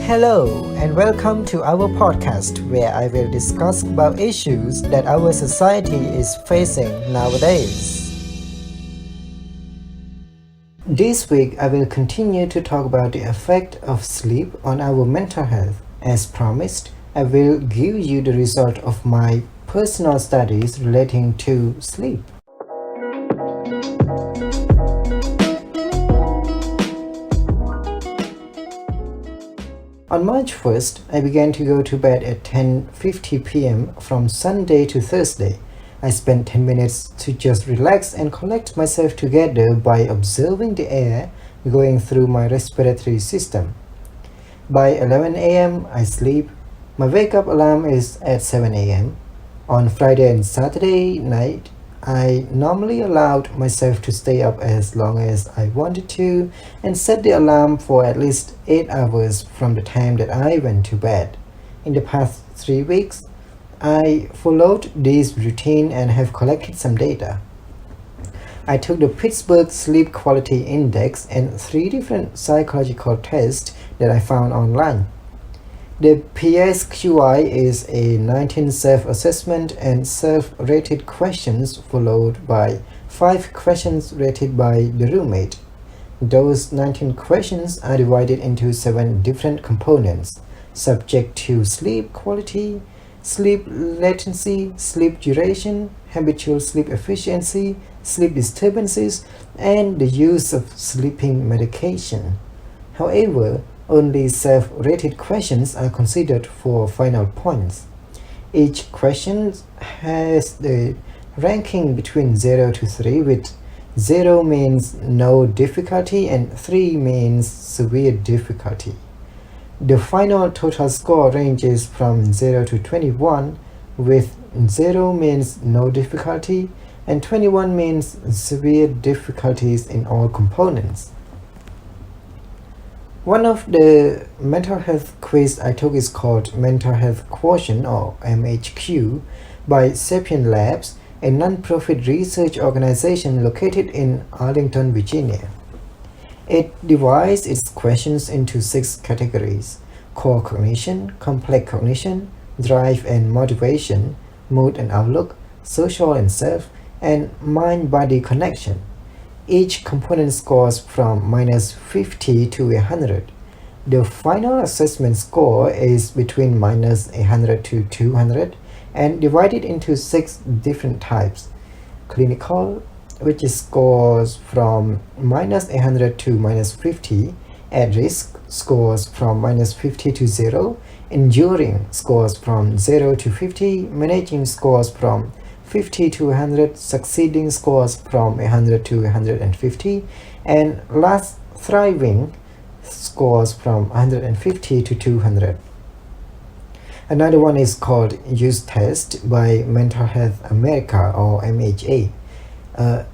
Hello and welcome to our podcast where I will discuss about issues that our society is facing nowadays. This week I will continue to talk about the effect of sleep on our mental health. As promised, I will give you the result of my personal studies relating to sleep. On March 1st, I began to go to bed at 10:50 p.m. from Sunday to Thursday. I spent 10 minutes to just relax and collect myself together by observing the air going through my respiratory system. By 11 a.m., I sleep. My wake-up alarm is at 7 a.m. On Friday and Saturday night, I normally allowed myself to stay up as long as I wanted to and set the alarm for at least 8 hours from the time that I went to bed. In the past 3 weeks, I followed this routine and have collected some data. I took the Pittsburgh Sleep Quality Index and 3 different psychological tests that I found online. The PSQI is a 19 self-assessment and self-rated questions followed by 5 questions rated by the roommate. Those 19 questions are divided into 7 different components, subject to sleep quality, sleep latency, sleep duration, habitual sleep efficiency, sleep disturbances, and the use of sleeping medication. However, only self-rated questions are considered for final points. Each question has the ranking between 0 to 3, with 0 means no difficulty and 3 means severe difficulty. The final total score ranges from 0 to 21, with 0 means no difficulty and 21 means severe difficulties in all components. One of the mental health quiz I took is called Mental Health Quotient or MHQ by Sapient Labs, a non-profit research organization located in Arlington, Virginia. It divides its questions into 6 categories: core cognition, complex cognition, drive and motivation, mood and outlook, social and self, and mind-body connection. Each component scores from -50 to 100. The final assessment score is between -100 to 200 and divided into 6 different types. Clinical, which scores from -100 to -50, at risk scores from -50 to 0, enduring scores from 0 to 50, managing scores from 50 to 100, succeeding scores from 100 to 150, and last thriving scores from 150 to 200. Another one is called Use Test by Mental Health America or MHA.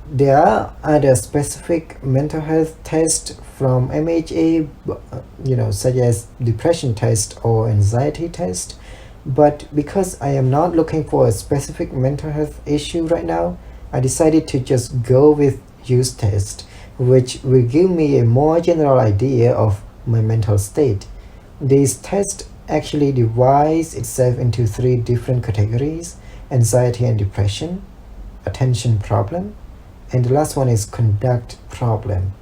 There are other specific mental health tests from MHA, such as depression test or anxiety test. But because I am not looking for a specific mental health issue right now, I decided to just go with Use Test, which will give me a more general idea of my mental state. This test actually divides itself into 3 different categories: anxiety and depression, attention problem, and the last one is conduct problem.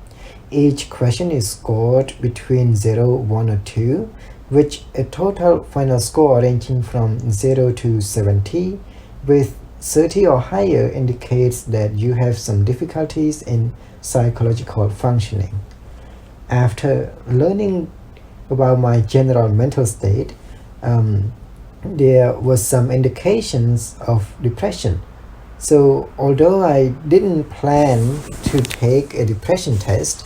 Each question is scored between 0, 1 or 2, with a total final score ranging from 0 to 70, with 30 or higher indicates that you have some difficulties in psychological functioning. After learning about my general mental state, there was some indications of depression. So although I didn't plan to take a depression test,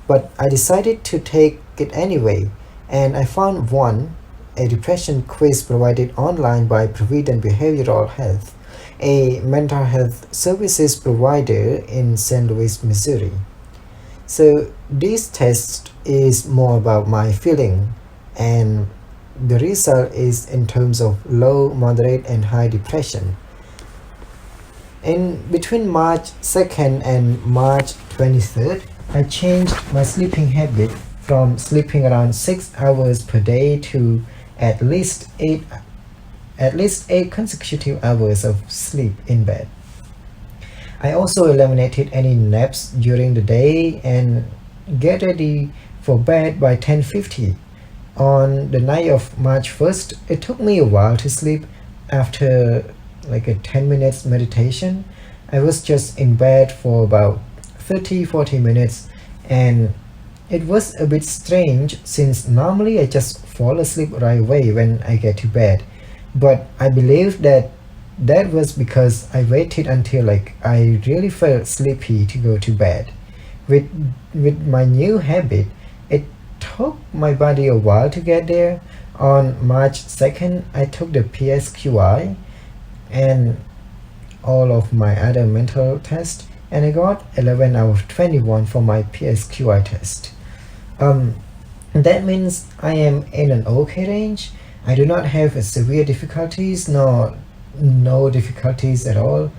but I decided to take it anyway, and I found one, a depression quiz provided online by Provident Behavioral Health, a mental health services provider in St. Louis, Missouri. So this test is more about my feeling, and the result is in terms of low, moderate, and high depression. In between March 2nd and March 23rd, I changed my sleeping habit from sleeping around 6 hours per day to at least 8 consecutive hours of sleep in bed. I also eliminated any naps during the day and get ready for bed by 10:50. On the night of March 1st, it took me a while to sleep after like a 10 minutes meditation. I was just in bed for about 30-40 minutes, and it was a bit strange since normally I just fall asleep right away when I get to bed. But I believe that was because I waited until like I really felt sleepy to go to bed. With with my new habit, it took my body a while to get there. On March 2nd, I took the PSQI and all of my other mental tests, and I got 11 out of 21 for my PSQI test. Um, that means I am in an okay range. I do not have a severe difficulties nor no difficulties at all.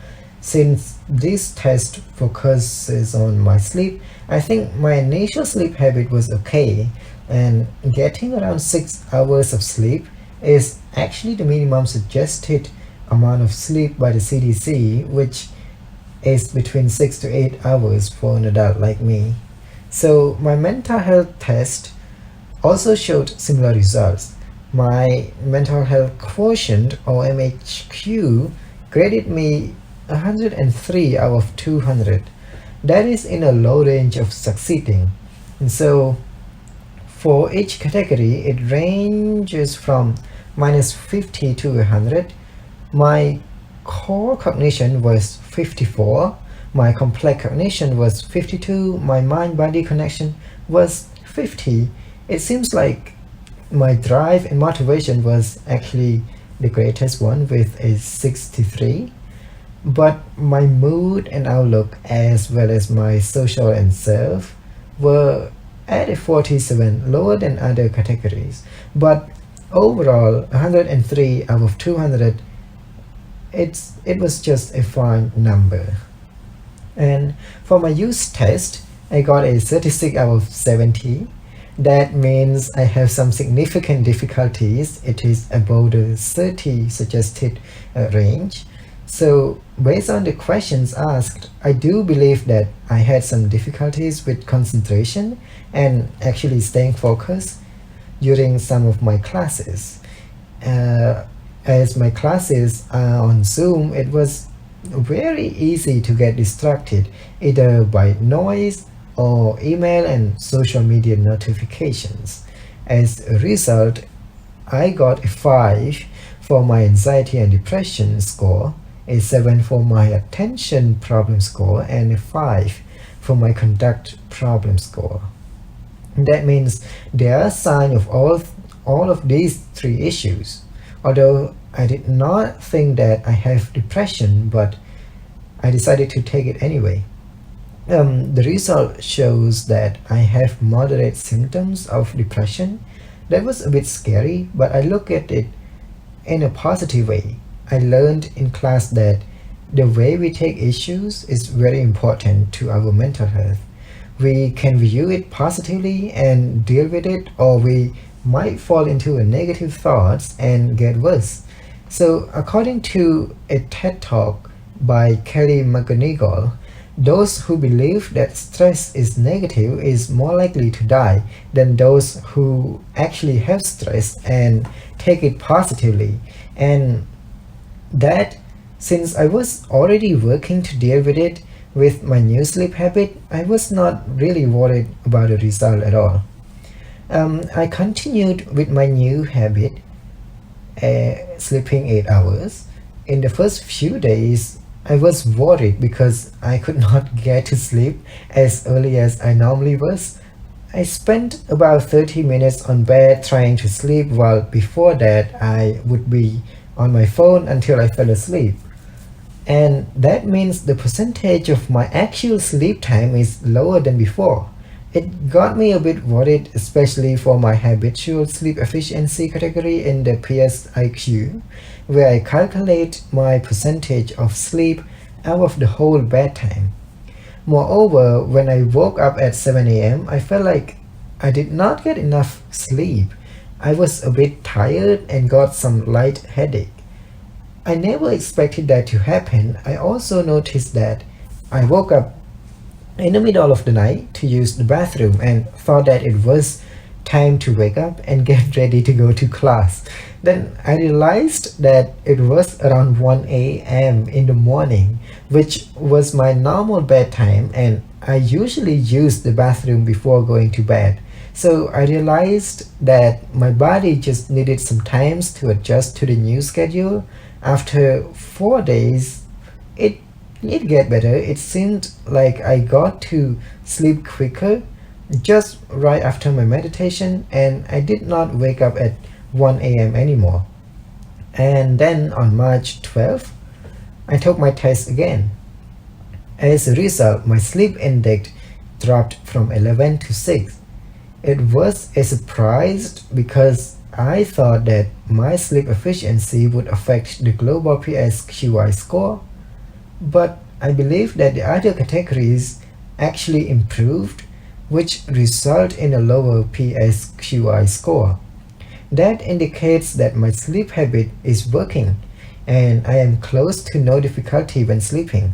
Since this test focuses on my sleep, I think my initial sleep habit was okay, and getting around 6 hours of sleep is actually the minimum suggested amount of sleep by the CDC, which is between 6 to 8 hours for an adult like me. So my mental health test also showed similar results. My mental health quotient or MHQ graded me 103 out of 200. That is in a low range of succeeding. And so for each category, it ranges from -50 to 100. My core cognition was 54, my complex cognition was 52, my mind-body connection was 50. It seems like my drive and motivation was actually the greatest one with a 63, but my mood and outlook as well as my social and self were at a 47, lower than other categories. But overall 103 out of 200, it was just a fine number. And for my use test, I got a 36 out of 70. That means I have some significant difficulties. It is above the 30 suggested range. So based on the questions asked, I do believe that I had some difficulties with concentration and actually staying focused during some of my classes. As my classes are on Zoom, it was very easy to get distracted either by noise or email and social media notifications. As a result, I got a 5 for my anxiety and depression score, a 7 for my attention problem score, and a 5 for my conduct problem score. That means there are signs of all of these three issues. Although I did not think that I have depression, but I decided to take it anyway. The result shows that I have moderate symptoms of depression. That was a bit scary, but I look at it in a positive way. I learned in class that the way we take issues is very important to our mental health. We can view it positively and deal with it, or we might fall into a negative thoughts and get worse. So according to a TED Talk by Kelly McGonigal, those who believe that stress is negative is more likely to die than those who actually have stress and take it positively. And that, since I was already working to deal with it with my new sleep habit, I was not really worried about the result at all. I continued with my new habit, sleeping 8 hours. In the first few days, I was worried because I could not get to sleep as early as I normally was. I spent about 30 minutes on bed trying to sleep, while before that I would be on my phone until I fell asleep. And that means the percentage of my actual sleep time is lower than before. It got me a bit worried, especially for my habitual sleep efficiency category in the PSIQ, where I calculate my percentage of sleep out of the whole bedtime. Moreover, when I woke up at 7 a.m., I felt like I did not get enough sleep. I was a bit tired and got some light headache. I never expected that to happen. I also noticed that I woke up in the middle of the night to use the bathroom and thought that it was time to wake up and get ready to go to class. Then I realized that it was around 1 a.m. in the morning, which was my normal bedtime, and I usually use the bathroom before going to bed. So I realized that my body just needed some time to adjust to the new schedule. After 4 days, it it get better. It seemed like I got to sleep quicker just right after my meditation, and I did not wake up at 1 a.m. anymore. And then on March 12th, I took my test again. As a result, my sleep index dropped from 11 to 6. It was a surprise because I thought that my sleep efficiency would affect the global PSQI score, but I believe that the other categories actually improved, which result in a lower PSQI score. That indicates that my sleep habit is working and I am close to no difficulty when sleeping.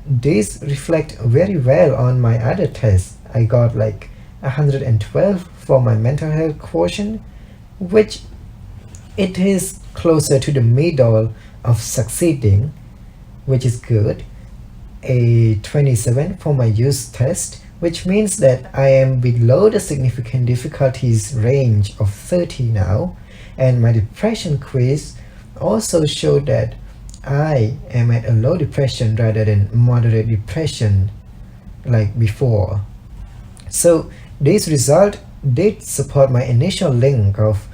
These reflect very well on my other tests. I got like 112 for my mental health quotient, which it is closer to the middle of succeeding, which is good. A 27 for my use test, which means that I am below the significant difficulties range of 30 now, and my depression quiz also showed that I am at a low depression rather than moderate depression like before. So this result did support my initial link of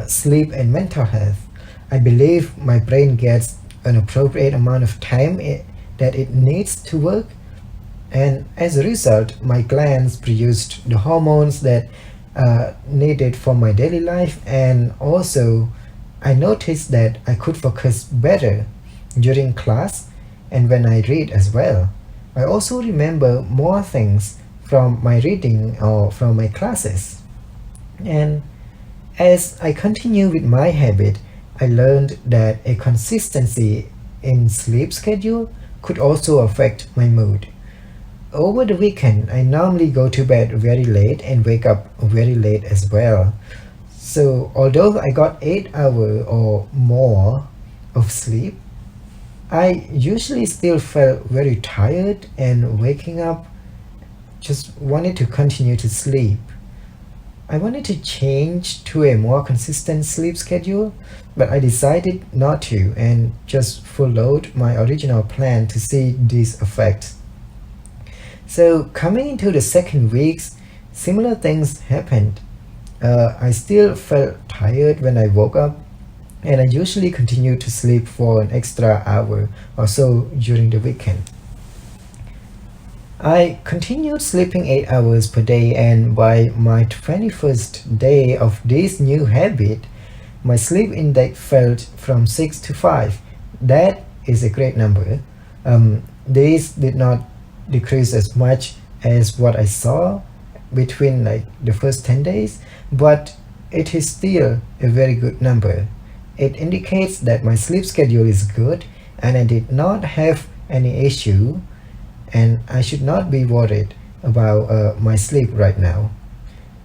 sleep and mental health. I believe my brain gets an appropriate amount of time that it needs to work, and as a result, my glands produced the hormones that needed for my daily life, and also I noticed that I could focus better during class and when I read as well. I also remember more things from my reading or from my classes. And as I continue with my habit, I learned that a consistency in sleep schedule could also affect my mood. Over the weekend, I normally go to bed very late and wake up very late as well. So, although I got 8 hours or more of sleep, I usually still felt very tired and waking up just wanted to continue to sleep. I wanted to change to a more consistent sleep schedule, but I decided not to and just followed my original plan to see these effects. So, coming into the second weeks, similar things happened. I still felt tired when I woke up, and I usually continued to sleep for an extra hour or so during the weekend. I continued sleeping 8 hours per day, and by my 21st day of this new habit, my sleep index fell from 6 to 5. That is a great number. This did not decrease as much as what I saw between like the first 10 days, but it is still a very good number. It indicates that my sleep schedule is good and I did not have any issue, and I should not be worried about my sleep right now.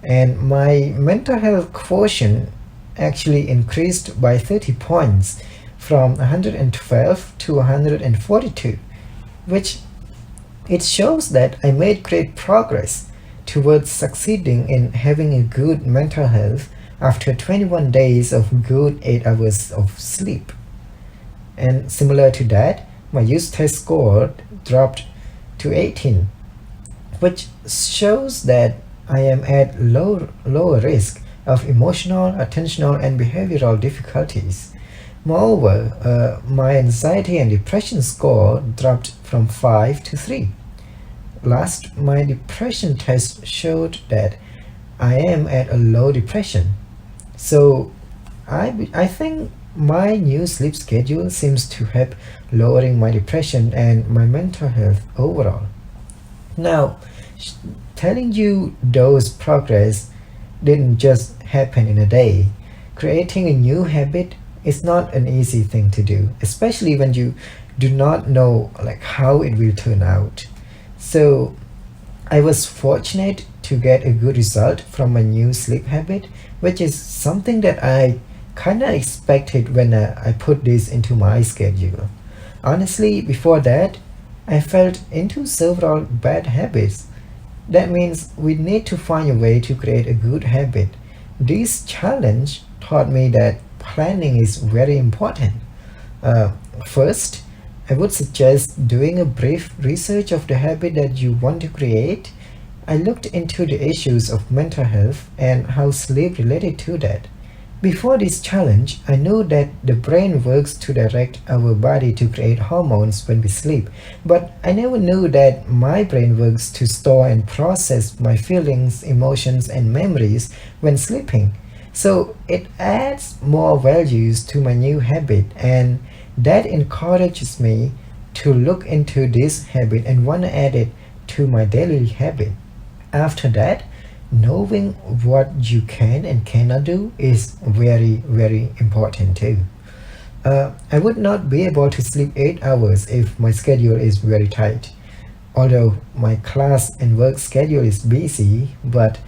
And my mental health quotient actually increased by 30 points from 112 to 142, which it shows that I made great progress towards succeeding in having a good mental health after 21 days of good 8 hours of sleep. And similar to that, my use test score dropped to 18, which shows that I am at lower risk of emotional, attentional, and behavioral difficulties. Moreover, my anxiety and depression score dropped from 5 to 3. Last, my depression test showed that I am at a low depression. So I think my new sleep schedule seems to help lowering my depression and my mental health overall. Now, telling you those progress didn't just happen in a day. Creating a new habit is not an easy thing to do, especially when you do not know like how it will turn out. So I was fortunate to get a good result from my new sleep habit, which is something that I kind of expected when I put this into my schedule. Honestly, before that, I felt into several bad habits. That means we need to find a way to create a good habit. This challenge taught me that planning is very important. Uh, First, I would suggest doing a brief research of the habit that you want to create. I looked into the issues of mental health and how sleep related to that. Before this challenge, I knew that the brain works to direct our body to create hormones when we sleep, but I never knew that my brain works to store and process my feelings, emotions, and memories when sleeping. So it adds more values to my new habit, and that encourages me to look into this habit and want to add it to my daily habit. After that, knowing what you can and cannot do is very, very important too. I would not be able to sleep 8 hours if my schedule is very tight. Although my class and work schedule is busy, but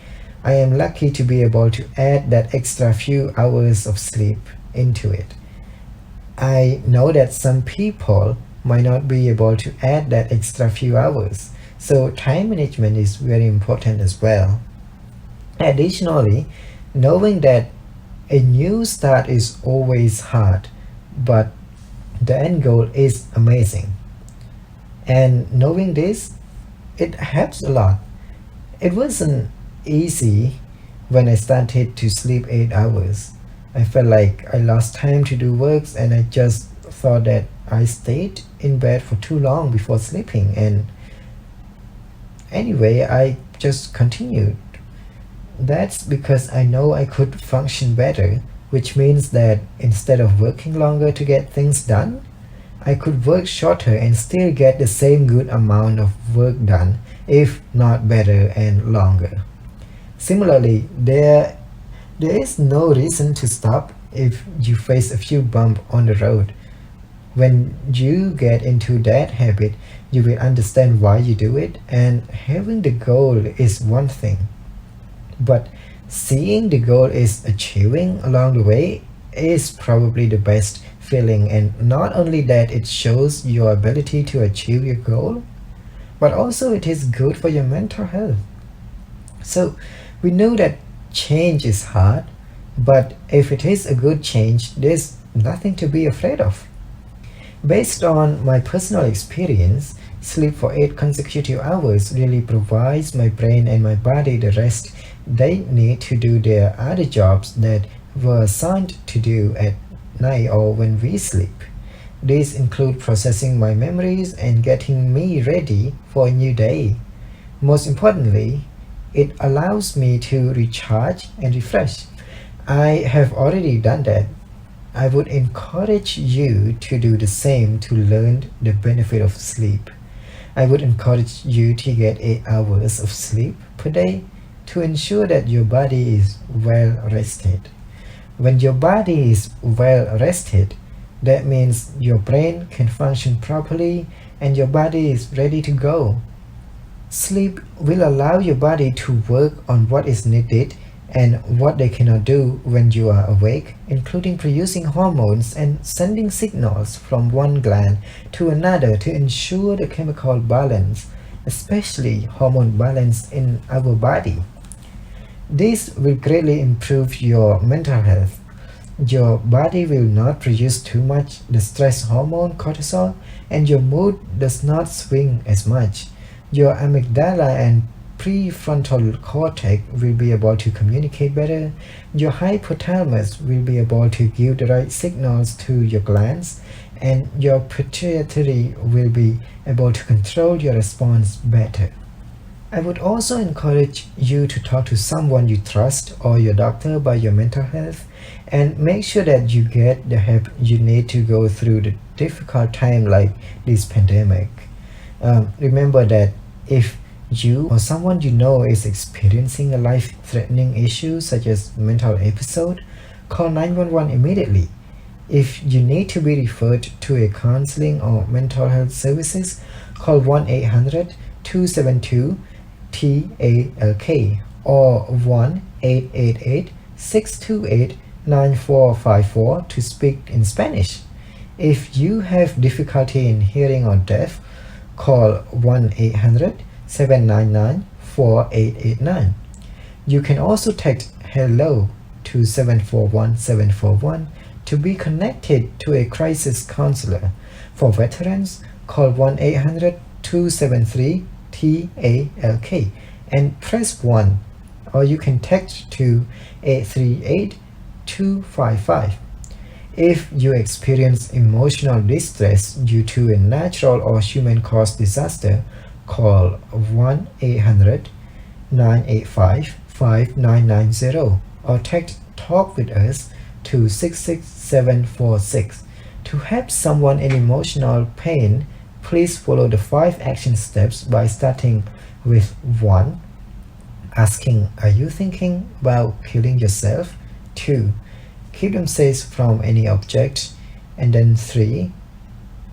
I am lucky to be able to add that extra few hours of sleep into it. I know that some people might not be able to add that extra few hours, so time management is very important as well. Additionally, knowing that a new start is always hard, but the end goal is amazing. And knowing this, it helps a lot. It wasn't easy when I started to sleep 8 hours. I felt like I lost time to do works and I just thought that I stayed in bed for too long before sleeping, and anyway, I just continued. That's because I know I could function better, which means that instead of working longer to get things done, I could work shorter and still get the same good amount of work done, if not better and longer. Similarly, there is no reason to stop if you face a few bumps on the road. When you get into that habit, you will understand why you do it, and having the goal is one thing. But seeing the goal is achieving along the way is probably the best feeling, and not only that, it shows your ability to achieve your goal, but also it is good for your mental health. So we know that change is hard, but if it is a good change, there's nothing to be afraid of. Based on my personal experience, sleep for 8 consecutive hours really provides my brain and my body the rest they need to do their other jobs that were assigned to do at night or when we sleep. These include processing my memories and getting me ready for a new day. Most importantly, it allows me to recharge and refresh. I have already done that. I would encourage you to do the same to learn the benefit of sleep. I would encourage you to get 8 hours of sleep per day to ensure that your body is well rested. When your body is well rested, that means your brain can function properly and your body is ready to go. Sleep will allow your body to work on what is needed and what they cannot do when you are awake, including producing hormones and sending signals from one gland to another to ensure the chemical balance, especially hormone balance in our body. This will greatly improve your mental health. Your body will not produce too much the stress hormone cortisol, and your mood does not swing as much. Your amygdala and prefrontal cortex will be able to communicate better. Your hypothalamus will be able to give the right signals to your glands, and your pituitary will be able to control your response better. I would also encourage you to talk to someone you trust or your doctor about your mental health, and make sure that you get the help you need to go through the difficult time like this pandemic. Remember that if you or someone you know is experiencing a life-threatening issue such as mental episode, call 911 immediately. If you need to be referred to a counseling or mental health services, call 1-800-272-TALK or 1-888-628-9454 to speak in Spanish. If you have difficulty in hearing or deaf, call 1-800-799-4889. You can also text hello to 741-741 to be connected to a crisis counselor. For veterans, call 1-800-273-TALK and press 1, or you can text to 838-255. If you experience emotional distress due to a natural or human-caused disaster, call 1-800-985-5990 or text Talk with us to 66746. To help someone in emotional pain, please follow the 5 action steps by starting with 1. Asking, are you thinking about killing yourself? 2. Keep them safe from any object. And then 3.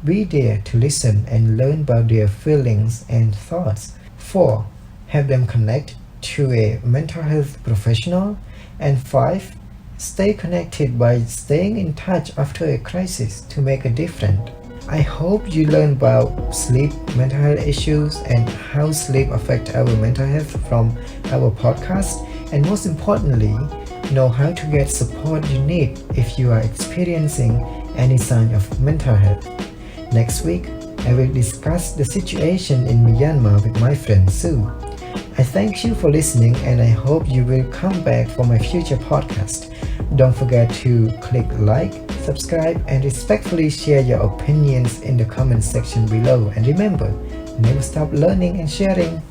Be there to listen and learn about their feelings and thoughts. 4. Have them connect to a mental health professional. And 5. Stay connected by staying in touch after a crisis to make a difference. I hope you learn about sleep, mental health issues, and how sleep affects our mental health from our podcast, and most importantly, know how to get support you need if you are experiencing any sign of mental health. Next week, I will discuss the situation in Myanmar with my friend Sue. I thank you for listening and I hope you will come back for my future podcast. Don't forget to click like, subscribe, and respectfully share your opinions in the comment section below. And remember, never stop learning and sharing.